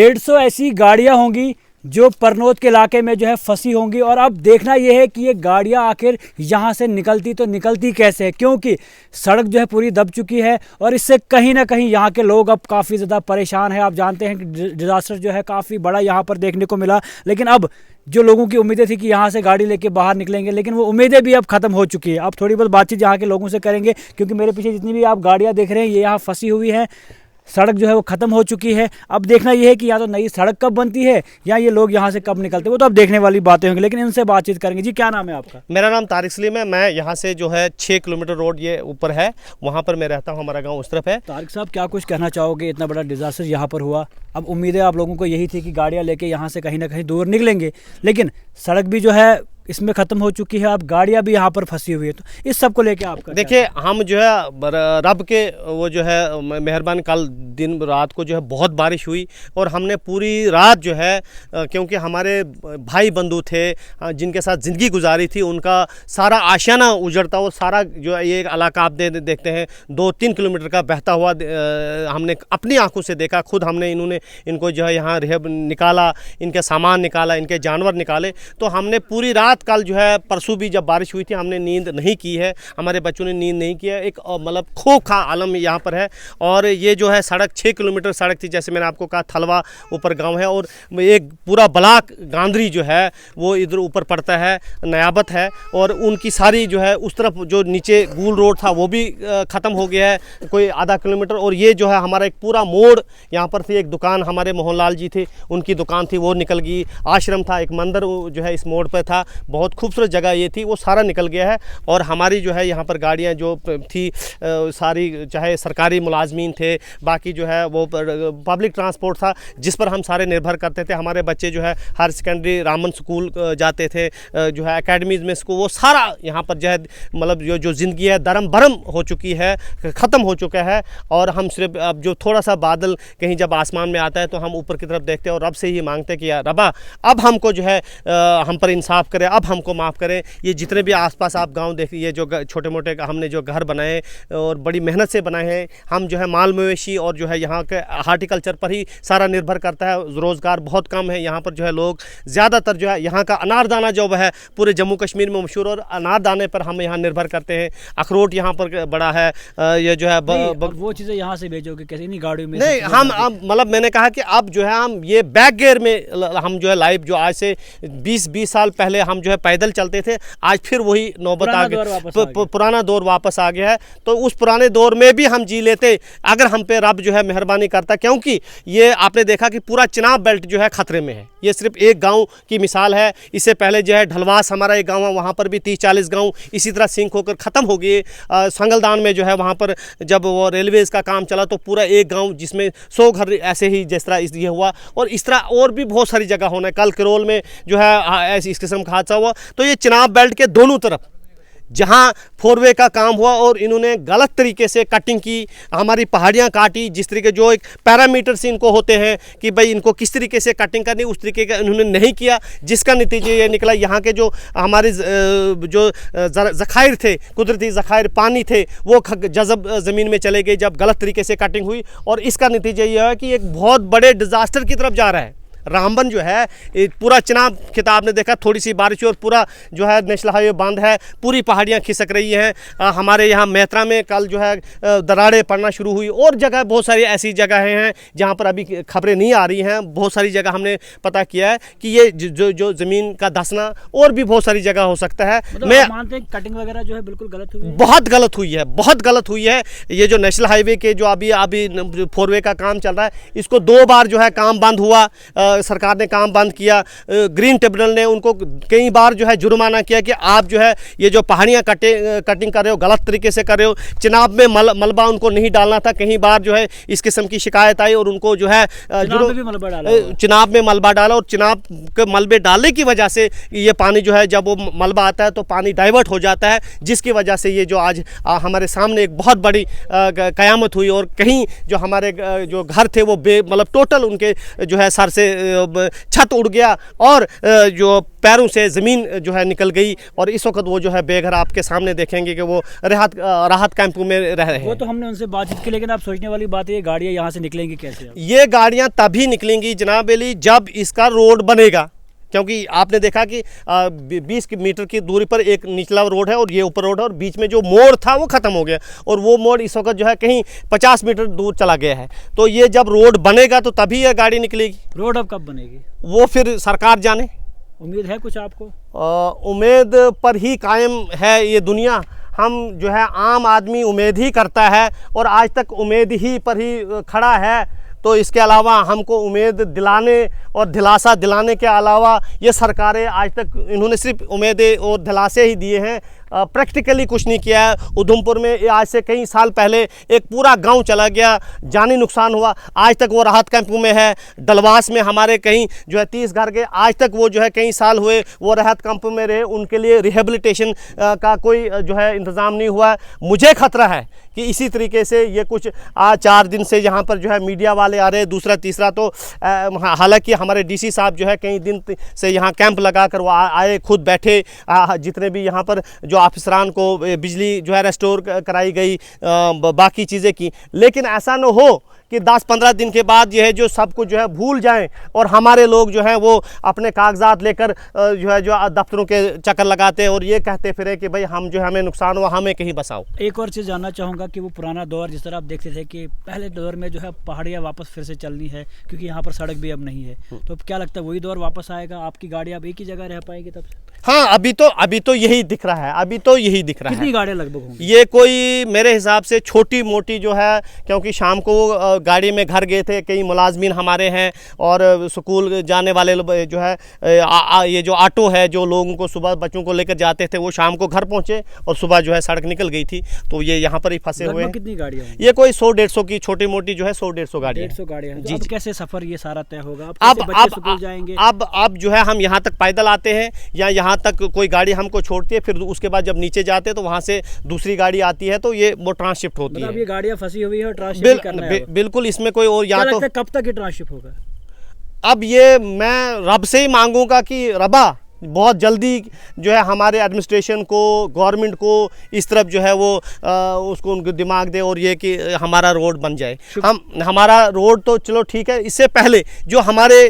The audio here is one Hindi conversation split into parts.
150 ऐसी गाड़ियां होंगी जो परनौत के इलाके में जो है फंसी होंगी। और अब देखना यह है कि ये गाड़ियां आखिर यहाँ से निकलती तो निकलती कैसे है, क्योंकि सड़क जो है पूरी दब चुकी है और इससे कहीं ना कहीं यहाँ के लोग अब काफ़ी ज़्यादा परेशान हैं। आप जानते हैं कि डिज़ास्टर जो है काफ़ी बड़ा यहाँ पर देखने को मिला, लेकिन अब जो लोगों की उम्मीदें थी कि यहाँ से गाड़ी लेके बाहर निकलेंगे, लेकिन वो उम्मीदें भी अब ख़त्म हो चुकी है। अब थोड़ी बहुत बातचीत यहाँ के लोगों से करेंगे, क्योंकि मेरे पीछे जितनी भी आप गाड़ियाँ देख रहे हैं ये यहाँ फंसी हुई हैं। सड़क जो है वो ख़त्म हो चुकी है। अब देखना ये है कि या तो नई सड़क कब बनती है या ये लोग यहाँ से कब निकलते हैं, वो तो अब देखने वाली बातें होंगी। लेकिन इनसे बातचीत करेंगे। जी, क्या नाम है आपका? मेरा नाम तारिक सलीम है। मैं यहाँ से जो है 6 किलोमीटर रोड ये ऊपर है, वहाँ पर मैं रहता हूँ। हमारा गांव उस तरफ है। तारिक साहब, क्या कुछ कहना चाहोगे? इतना बड़ा डिज़ास्टर यहाँ पर हुआ, अब उम्मीदें आप लोगों को यही थी कि गाड़ियाँ लेके यहाँ से कहीं ना कहीं दूर निकलेंगे, लेकिन सड़क भी जो है इसमें ख़त्म हो चुकी है, अब गाड़ियाँ भी यहाँ पर फंसी हुई है। तो इस सब को लेके आपका देखिए, हम जो है रब के वो जो है मेहरबानी, कल दिन रात को जो है बहुत बारिश हुई और हमने पूरी रात जो है, क्योंकि हमारे भाई बंधु थे जिनके साथ ज़िंदगी गुजारी थी, उनका सारा आशियाना उजड़ता हुआ, सारा जो है ये इलाका आप देखते हैं 2-3 किलोमीटर का बहता हुआ हमने अपनी आंखों से देखा। खुद हमने इनको जो है यहाँ रिहब निकाला, इनके सामान निकाला, इनके जानवर निकाले। तो हमने पूरी रात कल जो है, परसों भी जब बारिश हुई थी, हमने नींद नहीं की है, हमारे बच्चों ने नींद नहीं की है। एक मतलब खौफ का आलम यहाँ पर है। और ये जो है सड़क 6 किलोमीटर सड़क थी, जैसे मैंने आपको कहा, थलवा ऊपर गांव है और एक पूरा ब्लॉक गांधरी जो है वो इधर ऊपर पड़ता है, नयाबत है। और उनकी सारी जो है उस तरफ जो नीचे गूल रोड था वो भी ख़त्म हो गया है, कोई आधा किलोमीटर। और ये जो है हमारा एक पूरा मोड़, यहाँ पर थी एक दुकान, हमारे मोहन लाल जी थे, उनकी दुकान थी, वो निकल गई। आश्रम था, एक मंदिर जो है इस मोड़ पर था, बहुत खूबसूरत जगह ये थी, वो सारा निकल गया है। और हमारी जो है यहाँ पर गाड़ियाँ जो थी सारी, चाहे सरकारी मुलाजमीन थे, बाकी जो है वो पब्लिक ट्रांसपोर्ट था जिस पर हम सारे निर्भर करते थे। हमारे बच्चे जो है हायर सेकेंडरी रामन स्कूल जाते थे, जो है एकेडमीज़ में स्कूल, वो सारा यहाँ पर जो है मतलब जो ज़िंदगी है दरम बरम हो चुकी है, ख़त्म हो चुका है। और हम सिर्फ अब जो थोड़ा सा बादल कहीं जब आसमान में आता है तो हम ऊपर की तरफ देखते हैं और रब से ही मांगते हैं कि यार रबा अब हमको जो है हम पर इंसाफ करे, अब हमको माफ़ करें। ये जितने भी आसपास आप गांव देखिए, ये जो छोटे मोटे हमने जो घर बनाए और बड़ी मेहनत से बनाए हैं, हम जो है माल मवेशी और जो है यहाँ के हार्टिकल्चर पर ही सारा निर्भर करता है। रोज़गार बहुत कम है यहाँ पर, जो है लोग ज़्यादातर जो है यहाँ का अनारदाना जो है पूरे जम्मू कश्मीर में मशहूर, और अनारदाने पर हम यहाँ निर्भर करते हैं। अखरोट यहाँ पर बड़ा है, ये जो है वो चीज़ें यहाँ से भेजोगे कैसे? नहीं गाड़ियों में नहीं, हम मतलब मैंने कहा कि अब जो है हम ये बैक गियर में हम जो है लाइव, जो आज से 20 साल पहले हम जो है पैदल चलते थे, आज फिर वही नौबत आ गई, पुराना दौर वापस आ गया है। तो उस पुराने दौर में भी हम जी लेते अगर हम पे रब जो है मेहरबानी करता, क्योंकि ये आपने देखा कि पूरा चिनाब बेल्ट जो है खतरे में है। ये सिर्फ एक गांव की मिसाल है, इससे पहले जो है ढलवास हमारा एक गांव है, वहाँ पर भी 30-40 गांव इसी तरह सिंक होकर ख़त्म हो गए। संगलदान में जो है वहाँ पर जब वो रेलवेज़ का काम चला तो पूरा एक गाँव जिसमें 100 घर ऐसे ही जिस तरह ये हुआ, और इस तरह और भी बहुत सारी जगह होना है। कल किरोल में जो है ऐसी इस किस्म का हादसा हुआ। तो ये चिनाब बेल्ट के दोनों तरफ जहाँ 4 वे का काम हुआ और इन्होंने गलत तरीके से कटिंग की, हमारी पहाड़ियाँ काटी, जिस तरीके जो एक पैरामीटर्स इनको होते हैं कि भाई इनको किस तरीके से कटिंग करनी, उस तरीके का इन्होंने नहीं किया, जिसका नतीजा ये निकला यहाँ के जो हमारे जो ज़खायर थे, कुदरती ज़खायर पानी थे, वो जज़ब ज़मीन में चले गए जब गलत तरीके से कटिंग हुई। और इसका नतीजा ये है कि एक बहुत बड़े डिज़ास्टर की तरफ जा रहा है। रामबन जो है पूरा चिनाब खिताब ने देखा, थोड़ी सी बारिश और पूरा जो है नेशनल हाईवे बंद है, पूरी पहाड़ियाँ खिसक रही हैं। हमारे यहाँ मेहतरा में कल जो है दरारें पड़ना शुरू हुई, और जगह बहुत सारी ऐसी जगहें हैं जहाँ पर अभी खबरें नहीं आ रही हैं। बहुत सारी जगह हमने पता किया है कि ये जो ज़मीन का धंसना और भी बहुत सारी जगह हो सकता है। मैं मानते हैं कटिंग वगैरह जो है बिल्कुल गलत हुई है, बहुत गलत हुई है, बहुत गलत हुई है। ये जो नेशनल हाईवे के जो अभी 4 वे का काम चल रहा है, इसको 2 बार जो है काम बंद हुआ, सरकार ने काम बंद किया। ग्रीन ट्रिब्यूनल ने उनको कई बार जो है जुर्माना किया कि आप जो है ये जो पहाड़ियाँ कटिंग कर रहे हो, गलत तरीके से कर रहे हो। चिनाब में मलबा उनको नहीं डालना था, कई बार जो है इस किस्म की शिकायत आई और उनको जो है चिनाब में मलबा डाला, और चिनाब के मलबे डालने की वजह से ये पानी जो है जब वो मलबा आता है तो पानी डाइवर्ट हो जाता है, जिसकी वजह से ये जो आज हमारे सामने एक बहुत बड़ी कयामत हुई। और कहीं जो हमारे जो घर थे वो मतलब टोटल उनके जो है सर से छत उड़ गया और जो पैरों से ज़मीन जो है निकल गई, और इस वक्त वो जो है बेघर आपके सामने देखेंगे कि वो राहत कैंपों में रह रहे हैं। वो तो हमने उनसे बातचीत की, लेकिन आप सोचने वाली बात है ये गाड़ियाँ यहाँ से निकलेंगी कैसे? ये गाड़ियाँ तभी निकलेंगी जनाब अली जब इसका रोड बनेगा, क्योंकि आपने देखा कि 20 मीटर की दूरी पर एक निचला रोड है और ये ऊपर रोड है, और बीच में जो मोड़ था वो ख़त्म हो गया, और वो मोड़ इस वक्त जो है कहीं 50 मीटर दूर चला गया है। तो ये जब रोड बनेगा तो तभी ये गाड़ी निकलेगी। रोड अब कब बनेगी वो फिर सरकार जाने। उम्मीद है कुछ आपको? उम्मीद पर ही कायम है ये दुनिया। हम जो है आम आदमी उम्मीद ही करता है और आज तक उम्मीद ही पर ही खड़ा है। तो इसके अलावा हमको उम्मीद दिलाने और दिलासा दिलाने के अलावा ये सरकारें आज तक इन्होंने सिर्फ उम्मीदें और दिलासे ही दिए हैं, प्रैक्टिकली कुछ नहीं किया है। उधमपुर में आज से कई साल पहले एक पूरा गांव चला गया, जानी नुकसान हुआ, आज तक वो राहत कैंपों में है। डलवास में हमारे कहीं जो है 30 घर के आज तक वो जो है कई साल हुए वो राहत कैंपों में रहे, उनके लिए रिहेबिलिटेशन का कोई जो है इंतज़ाम नहीं हुआ है। मुझे खतरा है कि इसी तरीके से ये कुछ आज 4 दिन से यहाँ पर जो है मीडिया वाले आ रहे, दूसरा तीसरा तो हालांकि हमारे डीसी साहब जो है कई दिन से यहाँ कैंप लगा कर वो आए, खुद बैठे, जितने भी यहाँ पर जो ऑफिसरान को बिजली जो है रेस्टोर कराई गई, बाकी चीज़ें की, लेकिन ऐसा न हो कि 10-15 दिन के बाद यह जो सब कुछ जो है भूल जाएं और हमारे लोग जो हैं वो अपने कागजात लेकर जो है जो दफ्तरों के चक्कर लगाते हैं और ये कहते फिरे कि भाई हम जो हमें नुकसान हुआ, हमें कहीं बसाओ। एक और चीज़ जानना चाहूँगा कि वो पुराना दौर जिस तरह आप देखते थे कि पहले दौर में जो है पहाड़ियाँ वापस फिर से चलनी है क्योंकि यहाँ पर सड़क भी अब नहीं है, तो अब क्या लगता है वही दौर वापस आएगा? आपकी गाड़ी अब एक ही जगह रह पाएगी तब से? हाँ, अभी तो यही दिख रहा है, अभी तो यही दिख रहा है। कितनी गाड़ियाँ लगभग होंगी? ये कोई मेरे हिसाब से छोटी मोटी जो है, क्योंकि शाम को गाड़ी में घर गए थे, कई मुलाजमीन हमारे हैं और स्कूल जाने वाले जो है ये जो ऑटो है जो लोगों को सुबह बच्चों को लेकर जाते थे वो शाम को घर पहुंचे और सुबह जो है सड़क निकल गई थी, तो ये यहाँ पर ही फंसे हुए हैं। कितनी गाड़ियाँ? ये कोई 100-150 की छोटी मोटी जो है 100-150 गाड़ियाँ। 150 गाड़ियाँ जी। अब कैसे सफ़र ये सारा तय होगा? अब जो है हम यहाँ तक पैदल आते हैं या यहाँ तक कोई गाड़ी हमको छोड़ती है, फिर उसके बाद जब नीचे जाते हैं तो वहाँ से दूसरी गाड़ी आती है, तो ये वो ट्रांसशिफ्ट होती है। ये गाड़ियाँ फंसी हुई है और ट्रांसशिफ्ट करना है। बिल्कुल, इसमें कोई और या तो कब तक ये ट्रांसशिफ्ट होगा? अब ये मैं रब से ही मांगूंगा कि रबा बहुत जल्दी जो है हमारे एडमिनिस्ट्रेशन को, गवर्नमेंट को इस तरफ जो है वो उसको उनको दिमाग दे और ये कि हमारा रोड बन जाए। हमारा रोड तो चलो ठीक है, इससे पहले जो हमारे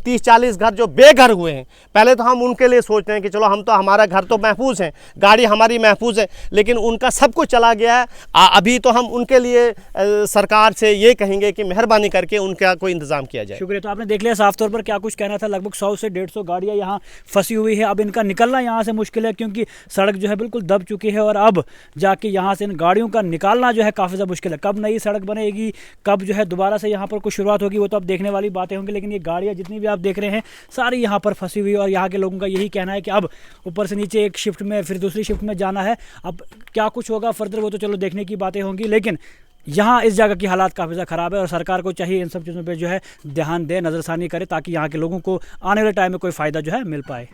30-40 घर जो बेघर हुए हैं, पहले तो हम उनके लिए सोचते हैं कि चलो हम तो हमारा घर तो महफूज है, गाड़ी हमारी महफूज है, लेकिन उनका सब कुछ चला गया है। अभी तो हम उनके लिए सरकार से ये कहेंगे कि मेहरबानी करके उनका कोई इंतज़ाम किया जाए। शुक्रिया। तो आपने देख लिया साफ तौर पर क्या कुछ कहना था। लगभग 100 से 150 गाड़ियाँ यहाँ फंसी हुई है। अब इनका निकलना यहाँ से मुश्किल है क्योंकि सड़क जो है बिल्कुल दब चुकी है और अब जाके यहाँ से इन गाड़ियों का निकालना जो है काफ़ी ज़्यादा मुश्किल है। कब नई सड़क बनेगी, कब जो है दोबारा से यहाँ पर कुछ शुरुआत होगी, वो तो अब देखने वाली बातें होंगी। लेकिन ये गाड़ियाँ जितनी भी आप देख रहे हैं सारी यहाँ पर फंसी हुई है और यहाँ के लोगों का यही कहना है कि अब ऊपर से नीचे एक शिफ्ट में फिर दूसरी शिफ्ट में जाना है। अब क्या कुछ होगा फर्दर वो तो चलो देखने की बातें होंगी, लेकिन यहाँ इस जगह की हालात काफ़ी ज़्यादा ख़राब है और सरकार को चाहिए इन सब चीज़ों पे जो है ध्यान दे, नज़रसानी करे ताकि यहाँ के लोगों को आने वाले टाइम में कोई फ़ायदा जो है मिल पाए।